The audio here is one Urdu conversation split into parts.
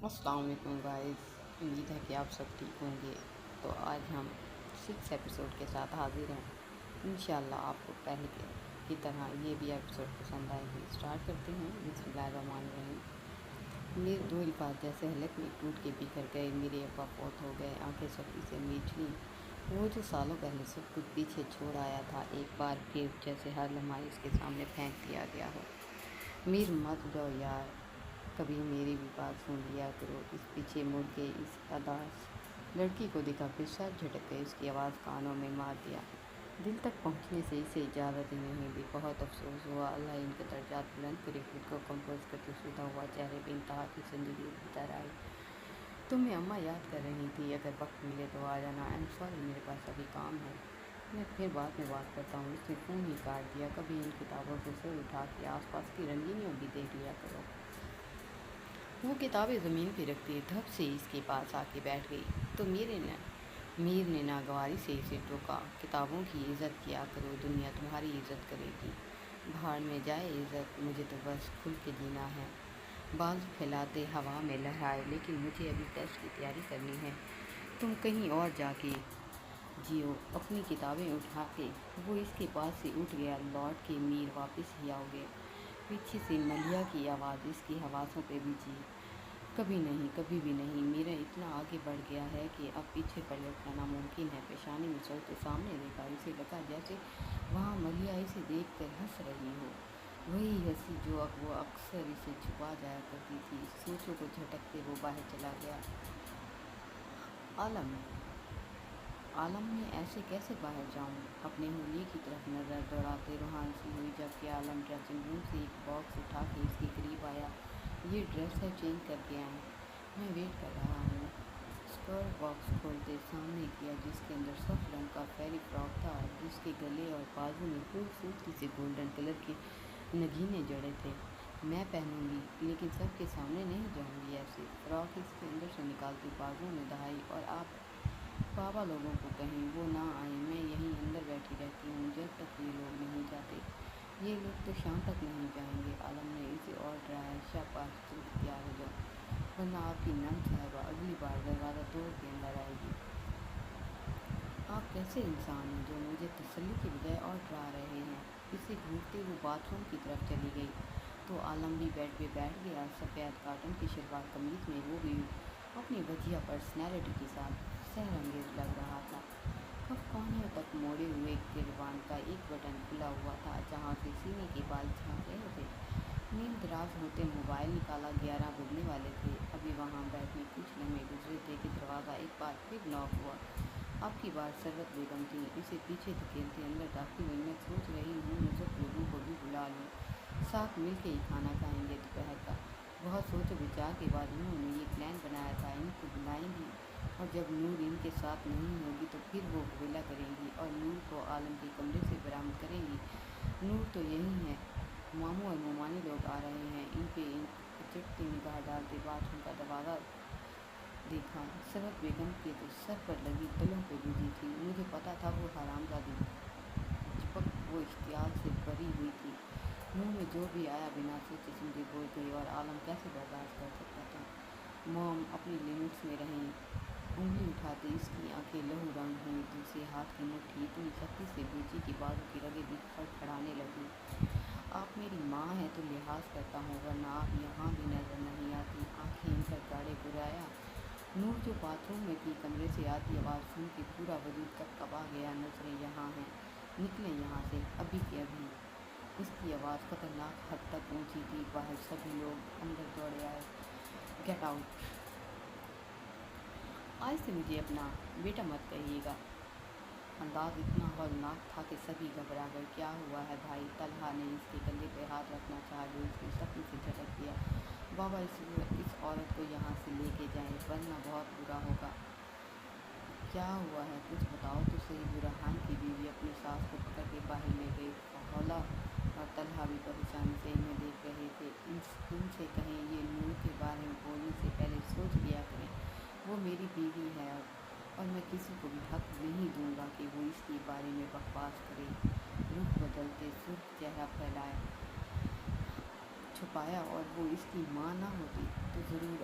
السلام علیکم گائز، امید ہے کہ آپ سب ٹھیک ہوں گے۔ تو آج ہم 6 ایپیسوڈ کے ساتھ حاضر ہیں۔ انشاءاللہ آپ کو پہلے کی طرح یہ بھی ایپیسوڈ پسند آئے گی۔ اسٹارٹ کرتے ہیں۔ بسم اللہ الرحمن الرحیم۔ میرے دو الفاظ جیسے حلق میں ٹوٹ کے بکھر گئے، میرے ابا فوت ہو گئے، آنکھیں سختی سے میچ لیں۔ وہ جو سالوں پہلے سب کچھ پیچھے چھوڑ آیا تھا، ایک بار پھر جیسے ہر لمحہ اس کے سامنے پھینک دیا گیا ہو۔ میر مت جاؤ یار، کبھی میری بھی بات سن لیا کرو۔ اس پیچھے مڑ کے اس اداس لڑکی کو دیکھا، پھر سر جھٹک کے اس کی آواز کانوں میں مار دیا۔ دل تک پہنچنے سے اسے اجازت ہی نہیں دی۔ بہت افسوس ہوا۔ اللہ ان کے درجات بلند کرے۔ خود کو کمپوز کرتے سوتا ہوا چہرے پہ انتہا کی زندگی اتر آئی۔ تمہیں اماں یاد کر رہی تھی، اگر وقت ملے تو آ جانا۔ آئی ایم سوری، میرے پاس ابھی کام ہے، میں پھر بعد میں بات کرتا ہوں۔ اس نے فون ہی کاٹ دیا۔ کبھی ان کتابوں سے سر اٹھا کے آس پاس کی رنگینیوں بھی دیکھ لیا کرو۔ وہ کتابیں زمین پہ رکھتی دھپ سے اس کے پاس آ کے بیٹھ گئی تو میر نے ناگواری سے اسے ٹوکا۔ کتابوں کی عزت کیا کرو، دنیا تمہاری عزت کرے گی۔ بھاڑ میں جائے عزت، مجھے تو بس کھل کے جینا ہے۔ بازو پھیلاتے ہوا میں لہرائے، لیکن مجھے ابھی ٹیسٹ کی تیاری کرنی ہے۔ تم کہیں اور جا کے جیو، اپنی کتابیں اٹھا کے۔ وہ اس کے پاس سے اٹھ گیا۔ لوٹ کے میر واپس ہی آؤ گے؟ پیچھے سے ملیحہ کی آواز اس کی حواسوں پہ بجھی۔ کبھی نہیں، کبھی بھی نہیں۔ میرا اتنا آگے بڑھ گیا ہے کہ اب پیچھے پلٹنا ناممکن ہے۔ پیشانی مسلتے سامنے دیکھا۔ اسے لگا جیسے وہاں ملیحہ اسے دیکھ کر ہنس رہی ہو، وہی ہنسی جو اب وہ اکثر اسے چھپا جایا کرتی تھی۔ سوچوں کو جھٹکتے وہ باہر چلا گیا۔ عالم میں ایسے کیسے باہر جاؤں؟ اپنے حلیے کی طرف نظر دوڑاتے روحان سی ہوئی، جبکہ عالم ڈریسنگ روم سے ایک باکس اٹھا کے اس کے قریب آیا۔ یہ ڈریس ہے، چینج کر کے آئیں، میں ویٹ کر رہا ہوں۔ اسکرٹ باکس کھولتے سامنے کیا، جس کے اندر صف رنگ کا فیری فراک تھا، جس کے گلے اور بازو میں خوبصورتی سے گولڈن کلر کے نگینے جڑے تھے۔ میں پہنوں گی، لیکن سب کے سامنے نہیں جاؤں گی ایسے۔ فراک اس کے اندر سے نکالتی بازو میں دہائی، اور آپ بابا لوگوں کو کہیں وہ نہ آئیں، میں یہیں اندر بیٹھی رہتی ہوں جب تک یہ لوگ نہیں جاتے۔ یہ لوگ تو شام تک نہیں جائیں گے۔ عالم نے اسے اور ڈرایا۔ شاباش، جلدی تیار ہو جاؤ، ورنہ آپ کی نند صاحبہ اگلی بار دروازہ توڑ کے اندر آئے گی۔ آپ کیسے انسان ہیں جو مجھے تسلی کی بجائے اور ڈرا رہے ہیں؟ اسے گھورتے وہ باتھ روم کی طرف چلی گئی تو عالم بھی بیڈ پہ بیٹھ گیا۔ سفید کاٹن کی شلوار قمیض میں وہ بھی اپنی وجیہ پرسنالٹی کے ساتھ سحر انگیز لگ رہا تھا۔ کف کانیوں تک موڑے ہوئے گریبان کا ایک بٹن کھلا ہوا تھا، جہاں سے سینے کے بال جھانک رہے تھے۔ نیند دراز ہوتے موبائل نکالا۔ 11 بجنے والے تھے۔ ابھی وہاں بیٹھے کچھ لمحے گزرے تھے کہ دروازہ ایک بار پھر ناک ہوا۔ اب کی بار ثروت بیگم تھی۔ اسے پیچھے دھکیلتے اندر داخل ہوئی۔ میں سوچ رہی ہوں نصرت بیگم کو بھی بلا لوں، ساتھ مل کے ہی کھانا کھائیں گے دوپہر کا۔ بہت سوچ و بچار کے بعد انہوں نے یہ پلان بنایا تھا، ان کو بلائیں گی، اور جب نور ان کے ساتھ نہیں ہوگی تو پھر وہ حویلہ کریں گی اور نور کو عالم کے کمرے سے برآمد کریں گی۔ نور تو یہیں ہے، ماموں اور مومانی لوگ آ رہے ہیں۔ ان پہ اچٹتی نگاہ ڈالتے باتھ روم کا دروازہ دیکھا۔ ثروت بیگم کے تو سر پر لگی تلوں پہ بجھی تھی۔ مجھے پتا تھا وہ حرامزادی جپک وہ اشتعال سے بھری ہوئی تھی۔ منہ میں جو بھی آیا بنا سوچے سمجھے بول گئی، اور عالم کیسے برداشت کر سکتا تھا؟ موم اپنی لمٹس میں رہیں۔ انگلی اٹھاتے اس کی آنکھیں لہو رنگ ہوئیں۔ دوسرے ہاتھ کی مٹھی اتنی سختی سے بھیجی کہ بازو کی رگیں بھی کھڑکھڑانے لگیں۔ آپ میری ماں ہیں تو لحاظ کرتا ہوں، ورنہ آپ یہاں بھی نظر نہیں آتی۔ آنکھیں ان پر گاڑے برایا۔ نور جو باتھ روم میں تھی، کمرے سے آتی آواز سن کے پورا وجود کپکپا گیا۔ نظریں یہاں ہیں، نکلیں یہاں سے ابھی کے ابھی۔ اس کی آواز خطرناک حد تک اونچی تھی۔ باہر سبھی لوگ اندر دوڑے آئے۔ Get out! آج سے مجھے اپنا بیٹا مت کہیے گا۔ انداز اتنا ہولناک تھا کہ سبھی گھبرا گئے۔ کیا ہوا ہے بھائی؟ طلحہ نے اس کے کندھے پہ ہاتھ رکھنا چاہا، جو اس نے سختی سے جھٹک دیا۔ بابا اس عورت کو یہاں سے لے کے جائیں، ورنہ بہت برا ہوگا۔ کیا ہوا ہے؟ کچھ بتاؤ تو صحیح۔ برہان کی بیوی اپنی ساس کو پکڑ کے باہر لے گئی۔ حولہ اور طلحہ بھی پریشانی سے انہیں دیکھ رہے تھے۔ ان سے کہیں یہ نور کے بارے میں بولنے سے پہلے سوچ لیا کریں، وہ میری بیوی ہے، اور میں کسی کو بھی حق نہیں دوں گا کہ وہ اس کے بارے میں بکواس کرے۔ رخ بدلتے سرخ چہرہ پھیلایا چھپایا، اور وہ اس کی ماں نہ ہوتی تو ضرور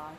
8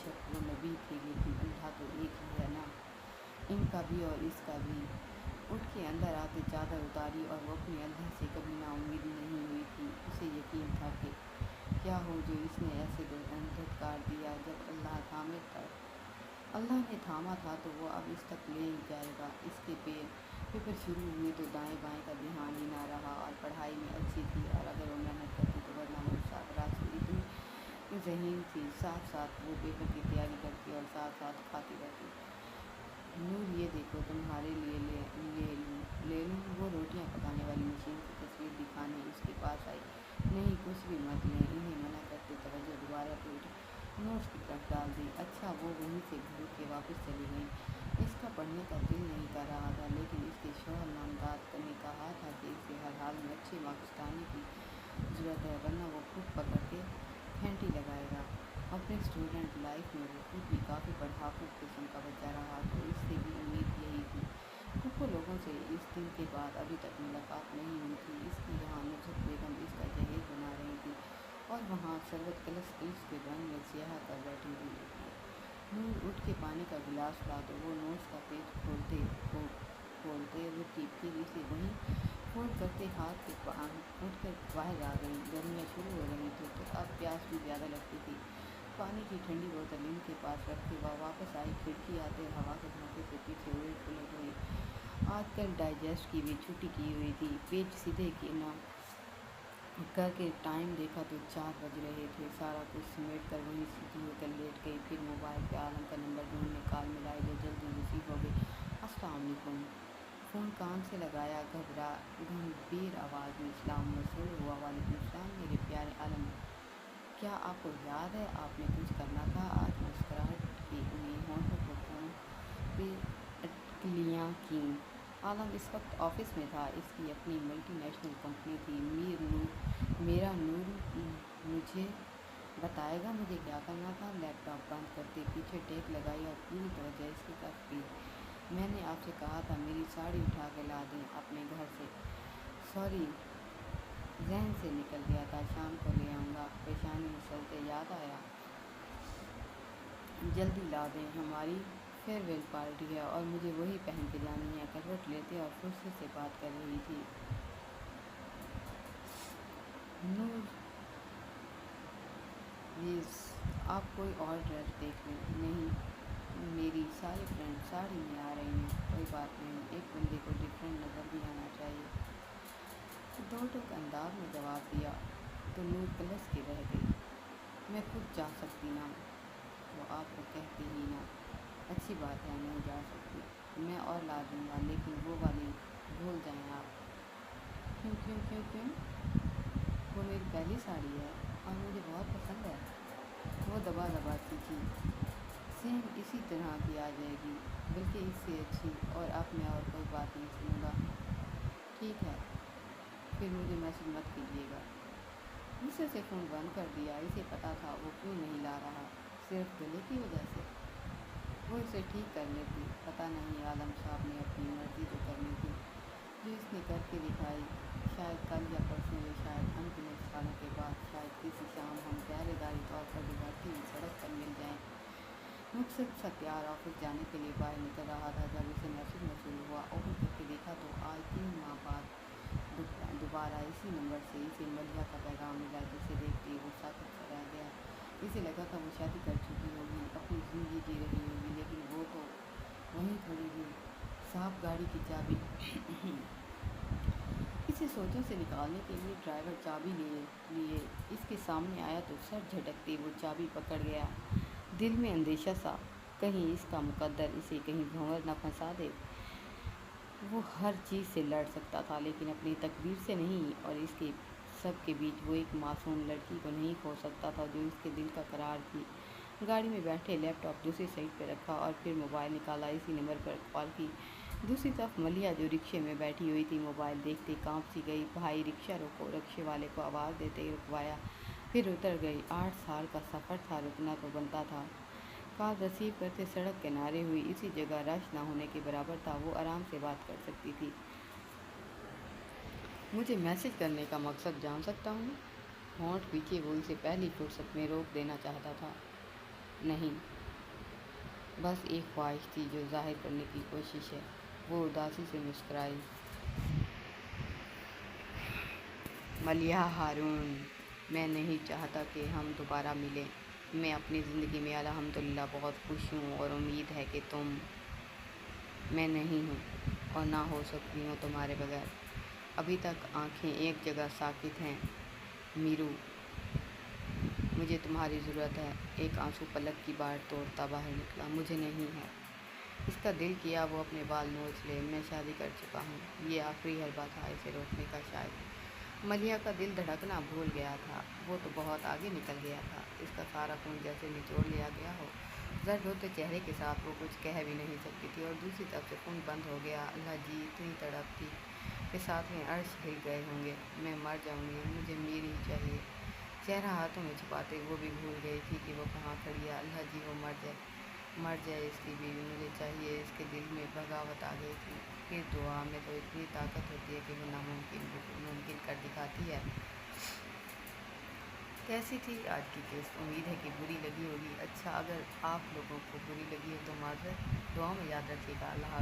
بے شک وہ نبی تھے، لیکن اللہ تو ایک ہی ہے نا، ان کا بھی اور اس کا بھی۔ اٹھ کے اندر آتے چادر اتاری اور وہ اپنے اللہ سے کبھی نا امید نہیں ہوئی تھی۔ اسے یقین تھا کہ کیا ہو جو اس نے ایسے دھتکار دیا، جب اللہ نے تھاما تھا تو وہ اب اس تک لے ہی جائے گا۔ اس کے پیپر شروع ہوئے تو دائیں بائیں کا دھیان ہی نہ رہا، اور پڑھائی میں اچھی تھی اور اگر وہ محنت کرتی تو ورنہ مسافرات سے اتنی ذہین تھی، ساتھ ساتھ وہ پیپر کی تیاری کرتی اور ساتھ ساتھ کھاتی رہتی۔ نور یہ دیکھو تمہارے لیے لے لوں۔ وہ روٹیاں پکانے والی مشین کی تصویر دکھانے اس کے پاس آئی۔ نہیں کچھ بھی مت لیں، انہیں منع کرتے توجہ دوبارہ نوٹس کی طرف ڈال دی۔ اچھا وہ وہیں سے گھر کے واپس چلی گئیں۔ اس کا پڑھنے کا دل نہیں کر رہا تھا، لیکن اس کے شوہر نامزد نے کہا تھا کہ اسے ہر حال میں اچھے مارکس لانے کی ضرورت ہے، ورنہ وہ خود پکڑ کے پھینٹی لگائے گا۔ اپنے اسٹوڈنٹ لائف میں وہ خود بھی کافی پڑھاکو قسم کا بچہ رہا، تو اس سے بھی امید یہی تھی۔ پھوپھو لوگوں سے اس دن کے بعد ابھی تک ملاقات نہیں ہوئی تھی۔ اس کی یہاں نصرت بیگم اس کا جہیز بنا رہی تھی اور وہاں سربت کلس کے رنگ میں سیاہ کر بیٹھی ہوئی تھی۔ نور اٹھ کے پانی کا گلاس لا تو وہ نوٹس کا پیج کھولتے رکی، پھر اسے وہیں فولڈ کرتے ہاتھ سے اٹھ کر باہر آ گئی۔ گرمیاں شروع ہو رہی تھیں تو اب پیاس بھی زیادہ لگتی تھی۔ پانی کی ٹھنڈی بوتل ان کے پاس رکھ کے وہ واپس آئی۔ کھڑکی آتے ہوا کے جھونکے سے پیچھے الٹ پلٹ ہوئی۔ آج کل ڈائجسٹ کی بھی چھٹی کی ہوئی تھی۔ پیج سیدھے کر کے ٹائم دیکھا تو 4 بج رہے تھے۔ سارا کچھ سمیٹ کر وہیں سیدھی ہو کر لیٹ گئی، پھر موبائل پہ عالم کا نمبر ڈھونڈنے کال ملائی جو جلدی ریسیو ہو گئی۔ السلام علیکم۔ فون کان سے لگایا، گمبھیر آواز میں اسلام موصول ہوا۔ وعلیکم السلام میرے پیارے عالم، کیا آپ کو یاد ہے آپ نے کچھ کرنا تھا آج؟ مسکراہٹ کی انہیں ہونٹوں کو فون پہ اٹکلیاں کیں۔ عالم اس وقت آفس میں تھا۔ اس کی اپنی ملٹی نیشنل کمپنی تھی۔ میرا نور مجھے بتائے گا مجھے کیا کرنا تھا؟ لیپ ٹاپ بند کرتے پیچھے ٹیک لگائی اور پوری توجہ اس کی طرف کی۔ میں نے آپ سے کہا تھا میری ساڑی اٹھا کے لا دیں اپنے گھر سے۔ سوری، ذہن سے نکل گیا تھا، شام کو لے آؤں گا۔ پیشانی مسلتے یاد آیا، جلدی لا دیں، ہماری فیئر ویل پارٹی ہے اور مجھے وہی پہن کے جانی ہے۔ کروٹ لیتے اور فرصت سے بات کر رہی تھی نور، پلیز آپ کوئی اور ڈریس دیکھ لیں۔ نہیں، میری ساری فرینڈ ساڑی میں آ رہی ہیں۔ کوئی بات نہیں، ایک بندے کو ڈفرینٹ نظر بھی آنا چاہیے۔ دو ٹوک انداز میں جواب دیا تو نور کلس کے رہ گئی۔ میں خود جا سکتی نا؟ تو آپ کو کہتے ہی نا۔ اچھی بات ہے نہیں جا سکتی، میں اور لا دوں گا، لیکن وہ والی بھول جائیں آپ۔ کیوں کیوں کیوں کیوں؟ وہ میری پہلی ساڑی ہے اور مجھے بہت پسند ہے۔ وہ دبا دبا کھینچی۔ سیم اسی طرح کی آ جائے گی، بلکہ اس سے اچھی، اور اب میں اور کوئی بات نہیں سنوں گا۔ ٹھیک ہے، پھر مجھے میسج مت کیجیے گا۔ غصے سے فون بند کر دیا۔ اسے پتہ تھا وہ کیوں نہیں لا رہا، صرف گلے کی وجہ سے۔ وہ اسے ٹھیک کر لیتی۔ پتہ نہیں عالم صاحب نے اپنی مرضی جو کرنی تھی، جو اس نے کر کے دکھائی، شاید کل یا پرسوں یا شاید ان گنت سالوں کے بعد، شاید کسی شام ہم پہرے داری طور پر گزرتی ہوئی سڑک پر مل جائیں۔ مقصد سا تیار آفس جانے کے لیے باہر نکل رہا تھا جب اسے میسج موصول ہوا۔ اوپن کر کے دیکھا تو آج 3 ماہ بعد دوبارہ اسی نمبر سے اسے ملیحہ کا پیغام ملا، جسے دیکھتے ہی وہ ساکت سا رہ گیا۔ اسے لگا تھا وہ شادی کر چکی ہوگی، اپنی زندگی جی رہی ہوگی، لیکن وہ تو وہیں کھڑی ہوئی، صاحب گاڑی کی چابی اسے سوچوں سے نکالنے کے لیے ڈرائیور چابی لیے اس کے سامنے آیا تو سر جھٹکتے وہ چابی پکڑ گیا۔ دل میں اندیشہ سا، کہیں اس کا مقدر اسے کہیں بھنور نہ پھنسا دے۔ وہ ہر چیز سے لڑ سکتا تھا لیکن اپنی تقدیر سے نہیں، اور اس کے سب کے بیچ وہ ایک معصوم لڑکی کو نہیں کھو سکتا تھا جو اس کے دل کا قرار تھی۔ گاڑی میں بیٹھے لیپ ٹاپ دوسری سیٹ پہ رکھا اور پھر موبائل نکالا، اسی نمبر پر کال کی۔ دوسری طرف ملیحہ جو رکشے میں بیٹھی ہوئی تھی موبائل دیکھتے کانپ سی گئی۔ بھائی رکشہ روکو، رکشے والے کو آواز دیتے ہی رکوایا، پھر اتر گئی۔ 8 سال کا سفر تھا، رکنا تو بنتا تھا۔ کال ریسیو کرتے سڑک کنارے ہوئی اسی جگہ رش نہ ہونے کے برابر تھا، وہ آرام سے بات کر سکتی تھی۔ مجھے میسج کرنے کا مقصد جان سکتا ہوں؟ ہونٹ پیچھے وہ اسے پہلی فرصت میں روک دینا چاہتا تھا۔ نہیں، بس ایک خواہش تھی جو ظاہر کرنے کی کوشش ہے۔ وہ اداسی سے مسکرائی۔ ملیحہ ہارون: میں نہیں چاہتا کہ ہم دوبارہ ملیں۔ میں اپنی زندگی میں الحمدللہ بہت خوش ہوں اور امید ہے کہ تم۔ میں نہیں ہوں اور نہ ہو سکتی ہوں تمہارے بغیر۔ ابھی تک آنکھیں ایک جگہ ساکت ہیں۔ میرو: مجھے تمہاری ضرورت ہے۔ ایک آنسو پلک کی باڑ توڑتا باہر نکلا۔ مجھے نہیں ہے۔ اس کا دل کیا وہ اپنے بال نوچ لے۔ میں شادی کر چکا ہوں۔ یہ آخری حربہ تھا اسے روکنے کا شاید۔ ملیحہ کا دل دھڑکنا بھول گیا تھا۔ وہ تو بہت آگے نکل گیا تھا۔ اس کا سارا خون جیسے نچوڑ لیا گیا ہو۔ زرد ہوتے چہرے کے ساتھ وہ کچھ کہہ بھی نہیں سکتی تھی اور دوسری طرف سے خون بند ہو گیا۔ اللہ جی، اتنی تڑپ تھی کہ ساتھ میں عرش ہل گئے ہوں گے۔ میں مر جاؤں گی، مجھے میر ہی چاہیے۔ چہرہ ہاتھوں میں چھپاتے وہ بھی بھول گئی تھی کہ وہ کہاں کھڑی ہے۔ اللہ جی، وہ مر جائے، مر جائے اس کی بیوی، مجھے چاہیے۔ اس کے دل میں بغاوت آ گئی تھی۔ پھر دعا میں تو اتنی طاقت ہوتی ہے کہ وہ ناممکن کو ممکن کر دکھاتی ہے۔ کیسی تھی آج کی قسط؟ امید ہے کہ بری لگی ہوگی۔ اچھا، اگر آپ لوگوں کو بری لگی ہے تو معذرت۔ دعاؤں میں یاد رکھیے گا۔ اللہ حافظ۔